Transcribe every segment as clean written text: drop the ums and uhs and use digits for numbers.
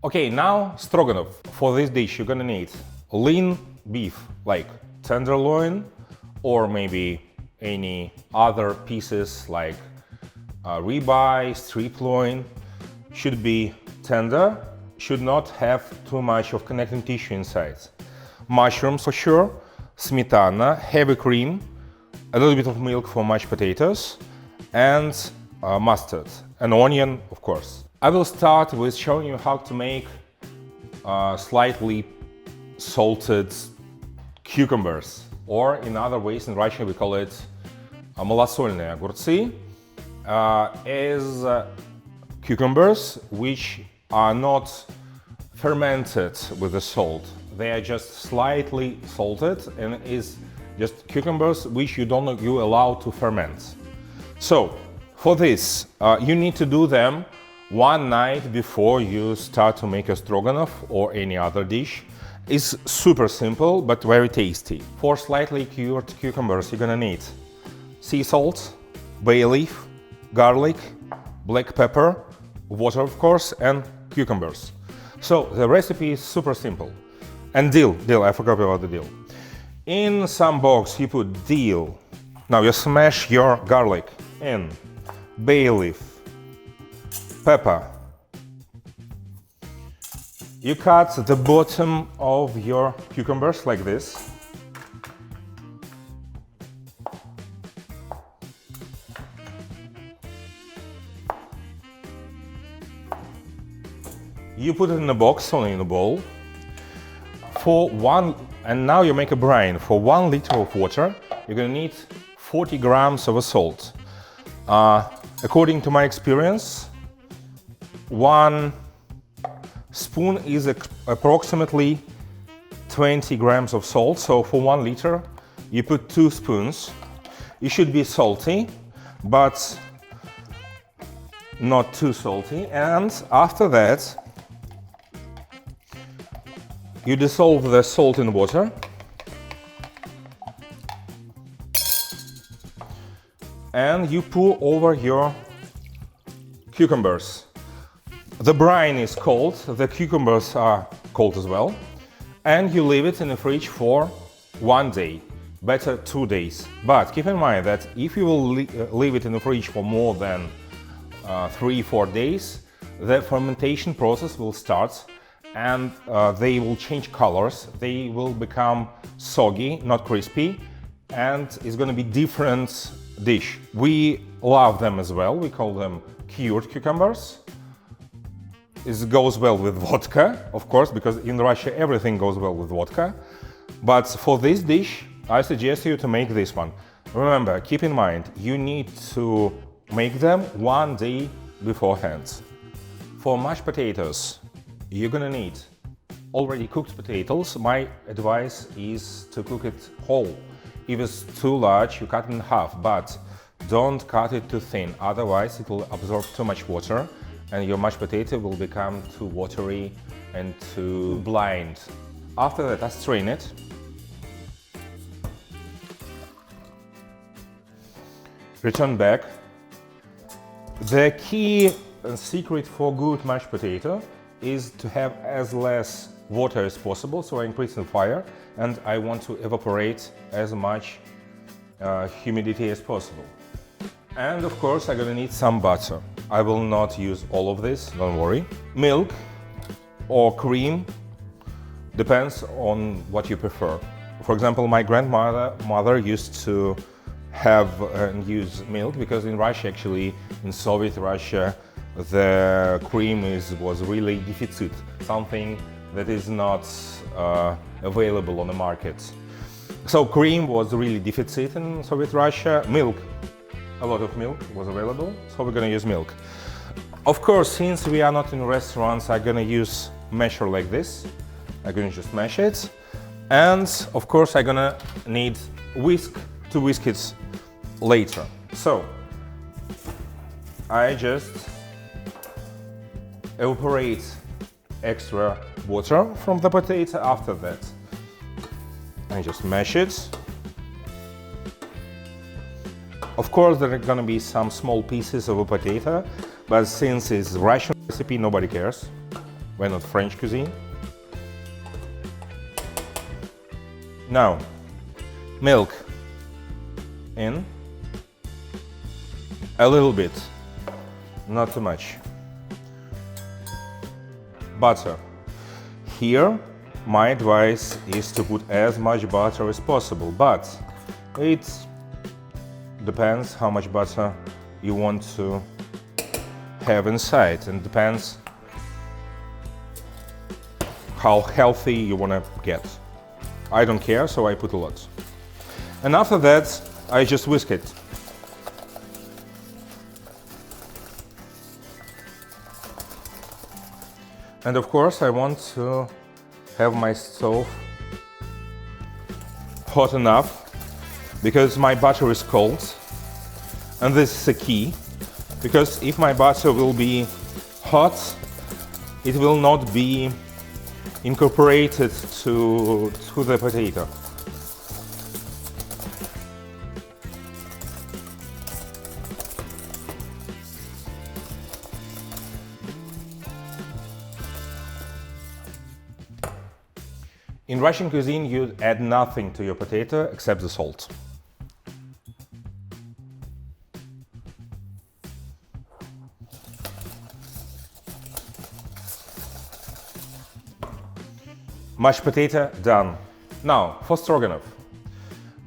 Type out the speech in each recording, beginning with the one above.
Okay, now Stroganoff. For this dish you're gonna need lean beef, like tenderloin, or maybe any other pieces like ribeye, strip loin. Should be tender, should not have too much of connecting tissue inside. Mushrooms for sure, smetana, heavy cream, a little bit of milk for mashed potatoes, and mustard, an onion, of course. I will start with showing you how to make slightly salted cucumbers, or in other ways in Russian we call it малосольные огурцы, as cucumbers which are not fermented with the salt. They are just slightly salted and is just cucumbers which you allow to ferment. So for this you need to do them one night before you start to make a stroganoff or any other dish. It's super simple but very tasty. For slightly cured cucumbers you're gonna need sea salt, bay leaf, garlic, black pepper, water of course, and cucumbers. So the recipe is super simple. And dill, I forgot about the dill. In some box you put dill. Now you smash your garlic in, bay leaf, pepper. You cut the bottom of your cucumbers like this. You put it in a box or in a bowl. And now you make a brine. For 1 liter of water, you're gonna need 40 grams of salt. According to my experience, 1 spoon is approximately 20 grams of salt. So for 1 liter, you put 2 spoons. It should be salty, but not too salty. And after that, you dissolve the salt in water and you pour over your cucumbers. The brine is cold, the cucumbers are cold as well, and you leave it in the fridge for 1 day, better 2 days. But keep in mind that if you will leave it in the fridge for more than 3-4 days, the fermentation process will start and they will change colors, they will become soggy, not crispy, and it's going to be different dish. We love them as well, we call them cured cucumbers. It goes well with vodka, of course, because in Russia everything goes well with vodka. But for this dish, I suggest you to make this one. Remember, keep in mind, you need to make them 1 day beforehand. For mashed potatoes, you're gonna need already cooked potatoes. My advice is to cook it whole. If it's too large, you cut it in half, but don't cut it too thin, otherwise it will absorb too much water and your mashed potato will become too watery and too blind. After that, I strain it. Return back. The key secret for good mashed potato is to have as less water as possible, so I increase the fire and I want to evaporate as much humidity as possible. And of course I'm gonna need some butter. I will not use all of this, don't worry. Milk or cream, depends on what you prefer. For example, my grandmother used to have and use milk, because in Russia, actually in Soviet Russia, the cream was really deficit, something that is not available on the market. So cream was really deficit in Soviet Russia. Milk, a lot of milk was available, so we're gonna use milk. Of course, since we are not in restaurants, I'm gonna use masher like this. I'm gonna just mash it. And of course, I'm gonna need whisk to whisk it later. So I just evaporate extra water from the potato. After that, I just mash it. Of course, there are gonna be some small pieces of a potato, but since it's Russian recipe, nobody cares. We're not French cuisine. Now, milk in, a little bit, not too much. Butter. Here, my advice is to put as much butter as possible, but it depends how much butter you want to have inside, and depends how healthy you want to get. I don't care, so I put a lot. And after that, I just whisk it. And of course, I want to have my stove hot enough, because my butter is cold. And this is a key, because if my butter will be hot, it will not be incorporated to the potato. In Russian cuisine, you add nothing to your potato except the salt. Mashed potato done. Now, for stroganoff.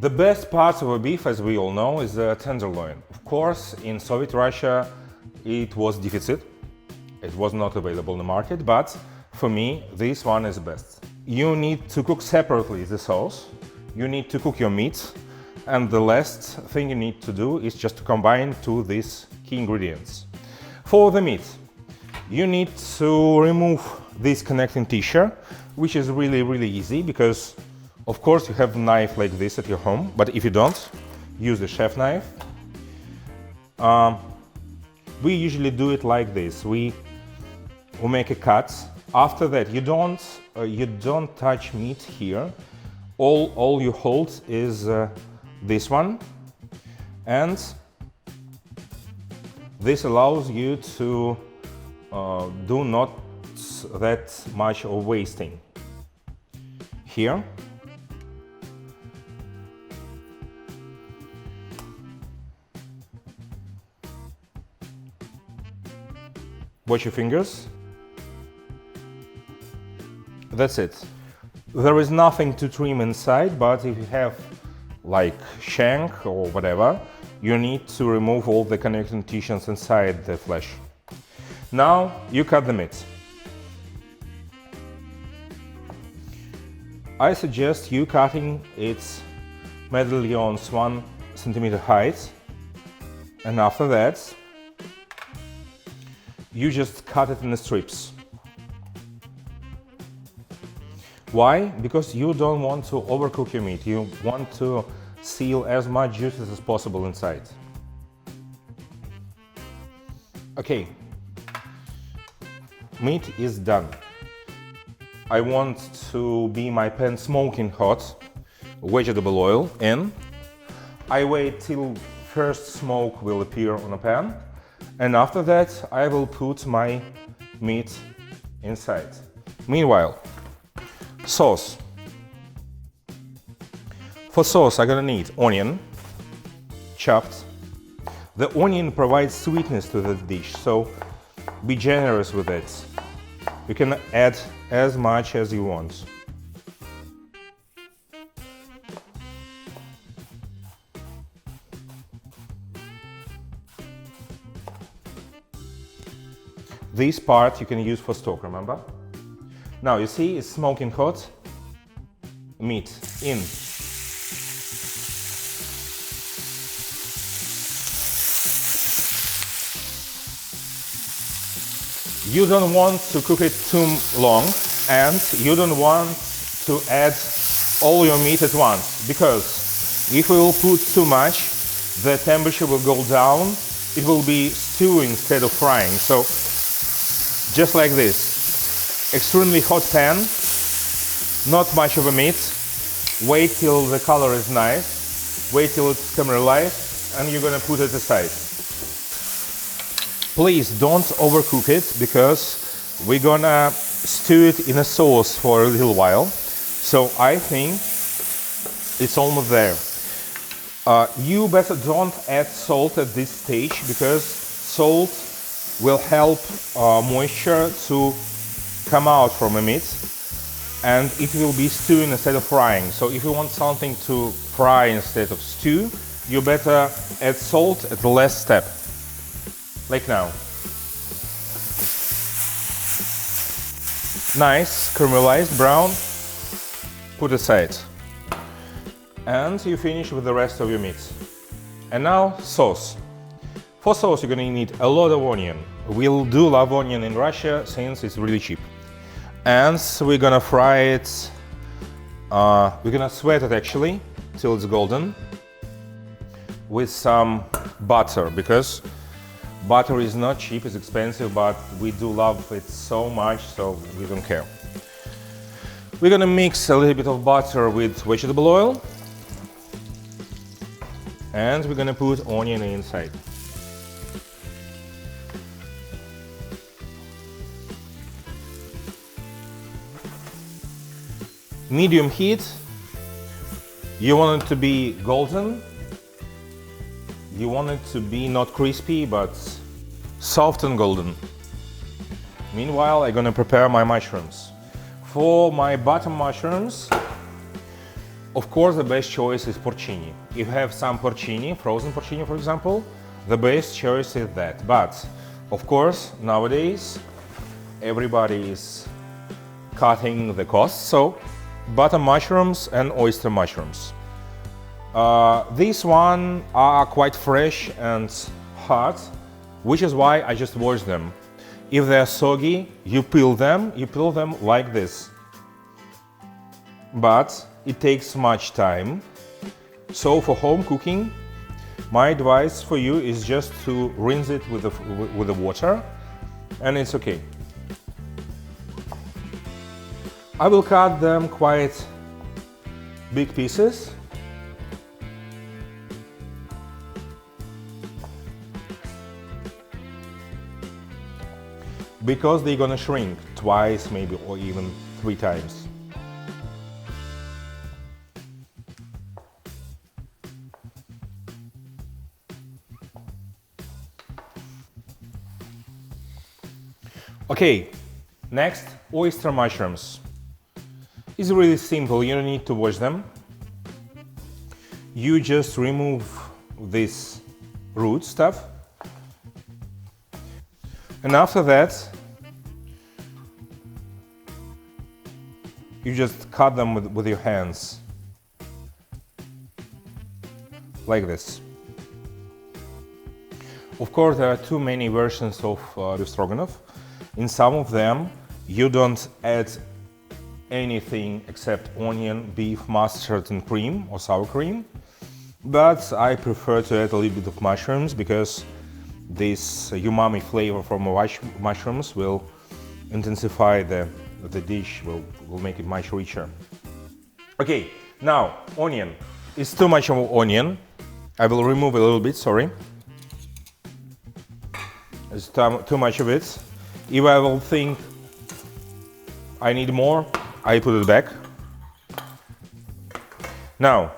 The best part of a beef, as we all know, is the tenderloin. Of course, in Soviet Russia, it was deficit. It was not available in the market, but for me, this one is the best. You need to cook separately the sauce. You need to cook your meat, and the last thing you need to do is just to combine two these key ingredients. For the meat, you need to remove this connecting tissue, which is really easy, because of course you have a knife like this at your home, but if you don't, use the chef knife. We usually do it like this. We make a cut. After that, you don't touch meat here. All you hold is this one, and this allows you to do not that much of wasting. Here, watch your fingers. That's it. There is nothing to trim inside, but if you have like shank or whatever, you need to remove all the connecting tissues inside the flesh. Now you cut the meat. I suggest you cutting its medallions 1 centimeter height, and after that you just cut it in the strips. Why? Because you don't want to overcook your meat. You want to seal as much juices as possible inside. Okay, meat is done. I want to be my pan smoking hot, vegetable oil in. I wait till first smoke will appear on a pan, and after that I will put my meat inside. Meanwhile, sauce. For sauce, I'm gonna need onion, chopped. The onion provides sweetness to the dish, so be generous with it. You can add as much as you want. This part you can use for stock, remember? Now you see it's smoking hot. Meat in. You don't want to cook it too long, and you don't want to add all your meat at once, because if we will put too much, the temperature will go down. It will be stewing instead of frying. So just like this. Extremely hot pan, not much of a meat. Wait till the color is nice, wait till it's caramelized, and you're gonna put it aside. Please don't overcook it, because we're gonna stew it in a sauce for a little while. So I think it's almost there. You better don't add salt at this stage, because salt will help moisture to come out from the meat, and it will be stewing instead of frying. So if you want something to fry instead of stew, you better add salt at the last step, like now. Nice caramelized brown, put aside. And you finish with the rest of your meat. And now sauce. For sauce you're gonna need a lot of onion. We'll do love onion in Russia since it's really cheap. And we're gonna fry it, we're gonna sweat it actually till it's golden with some butter, because butter is not cheap, it's expensive, but we do love it so much, so we don't care. We're gonna mix a little bit of butter with vegetable oil, and we're gonna put onion inside. Medium heat. You want it to be golden. You want it to be not crispy, but soft and golden. Meanwhile, I'm gonna prepare my mushrooms. For my bottom mushrooms, of course, the best choice is porcini. If you have some porcini, frozen porcini for example, the best choice is that. But, of course, nowadays, everybody is cutting the cost, so bottom mushrooms and oyster mushrooms. These one are quite fresh and hot, which is why I just wash them. If they're soggy, you peel them like this. But it takes much time. So for home cooking, my advice for you is just to rinse it with the water, and it's okay. I will cut them quite big pieces. Because they're gonna shrink twice maybe, or even 3 times. Okay, next, oyster mushrooms. It's really simple, you don't need to wash them. You just remove this root stuff. And after that, you just cut them with your hands, like this. Of course, there are too many versions of the Stroganoff. In some of them, you don't add anything except onion, beef, mustard and cream or sour cream. But I prefer to add a little bit of mushrooms, because this umami flavor from mushrooms will intensify the dish, will make it much richer. Okay, now onion. It's too much of onion. I will remove a little bit, sorry. It's too much of it. If I will think I need more, I put it back. Now,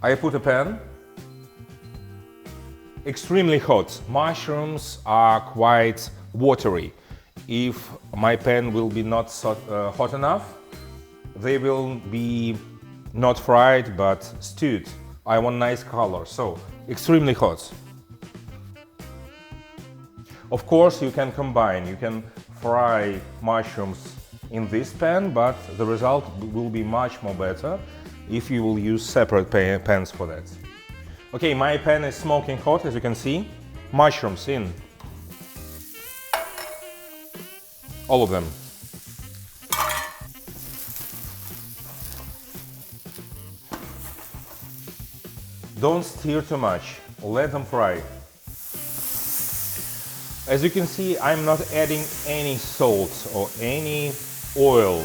I put a pan. Extremely hot. Mushrooms are quite watery. If my pan will be not hot enough, they will be not fried but stewed. I want nice color, so extremely hot. Of course, you can combine. You can fry mushrooms in this pan, but the result will be much more better if you will use separate pans for that. Okay, my pan is smoking hot, as you can see. Mushrooms in. All of them. Don't stir too much, let them fry. As you can see, I'm not adding any salt or any oil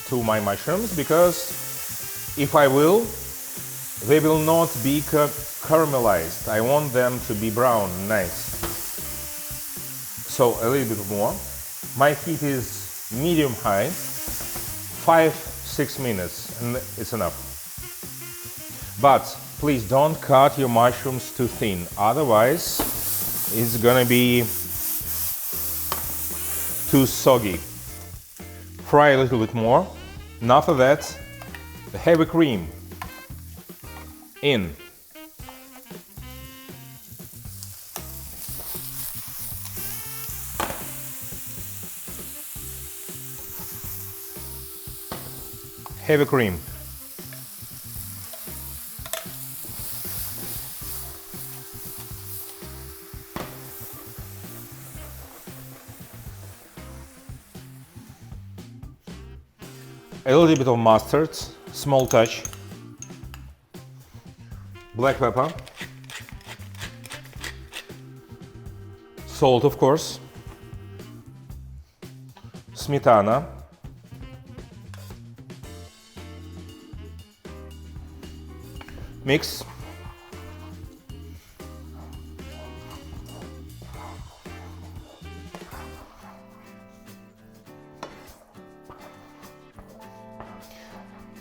to my mushrooms, because if I will, they will not be caramelized. I want them to be brown and nice. So a little bit more. My heat is medium high, 5-6 minutes, and it's enough. But please don't cut your mushrooms too thin, otherwise it's gonna be too soggy. Fry a little bit more, and after that, the heavy cream in. Heavy cream. A little bit of mustard, small touch. Black pepper. Salt, of course. Smetana. Mix.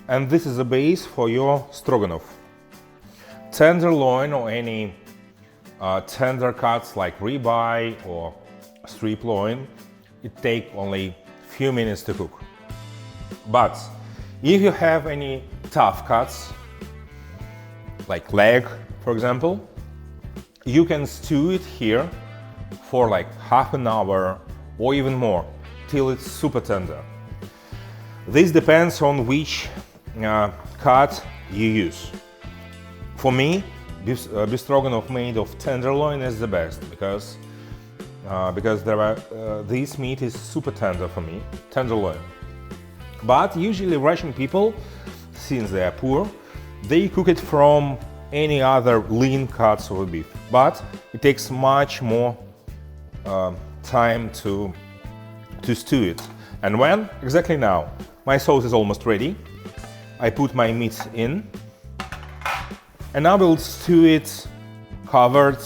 And this is the base for your stroganoff. Tenderloin or any tender cuts like ribeye or strip loin, it takes only few minutes to cook. But if you have any tough cuts, like leg, for example, you can stew it here for like half an hour or even more, till it's super tender. This depends on which cut you use. For me, beef stroganoff made of tenderloin is the best because this meat is super tender for me, tenderloin. But usually Russian people, since they are poor, they cook it from any other lean cuts of beef, but it takes much more time to stew it. And when? Exactly now. My sauce is almost ready. I put my meat in, and I will stew it covered,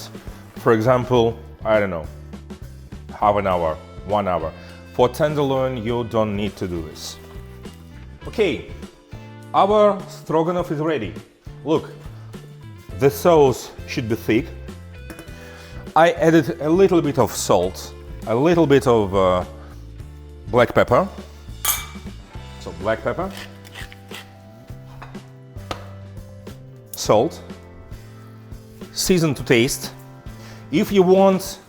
for example, I don't know, half an hour, 1 hour. For tenderloin, you don't need to do this. Okay. Our stroganoff is ready. Look, the sauce should be thick. I added a little bit of salt, a little bit of black pepper. So black pepper, salt, season to taste. If you want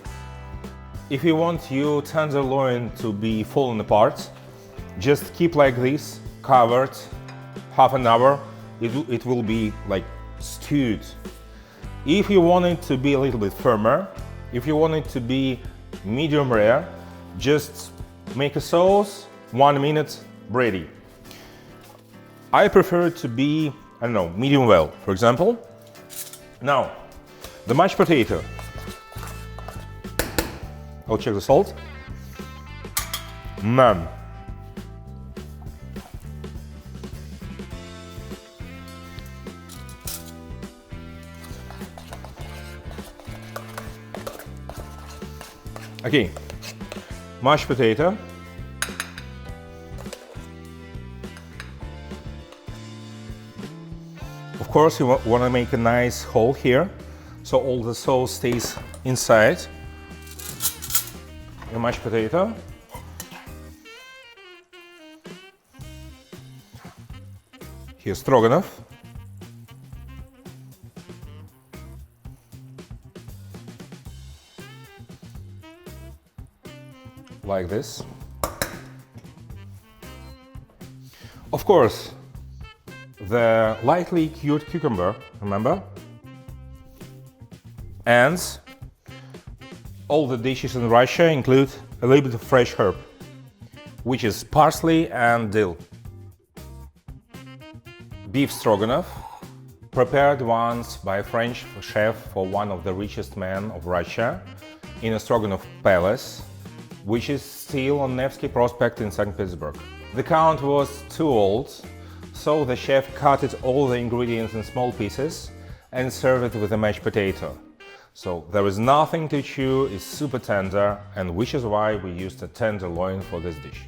your tenderloin to be falling apart, just keep like this, covered. Half an hour, it will be like stewed. If you want it to be a little bit firmer, if you want it to be medium rare, just make a sauce, 1 minute, ready. I prefer it to be, I don't know, medium well, for example. Now, the mashed potato. I'll check the salt. None. Okay, mashed potato. Of course, you want to make a nice hole here, so all the sauce stays inside the mashed potato. Here's stroganoff. Like this. Of course, the lightly cured cucumber, remember? And all the dishes in Russia include a little bit of fresh herb, which is parsley and dill. Beef stroganoff, prepared once by a French chef for one of the richest men of Russia in a Stroganoff palace, which is still on Nevsky Prospect in St. Petersburg. The count was too old, so the chef cut all the ingredients in small pieces and served it with a mashed potato. So there is nothing to chew, it's super tender, and which is why we used a tenderloin for this dish.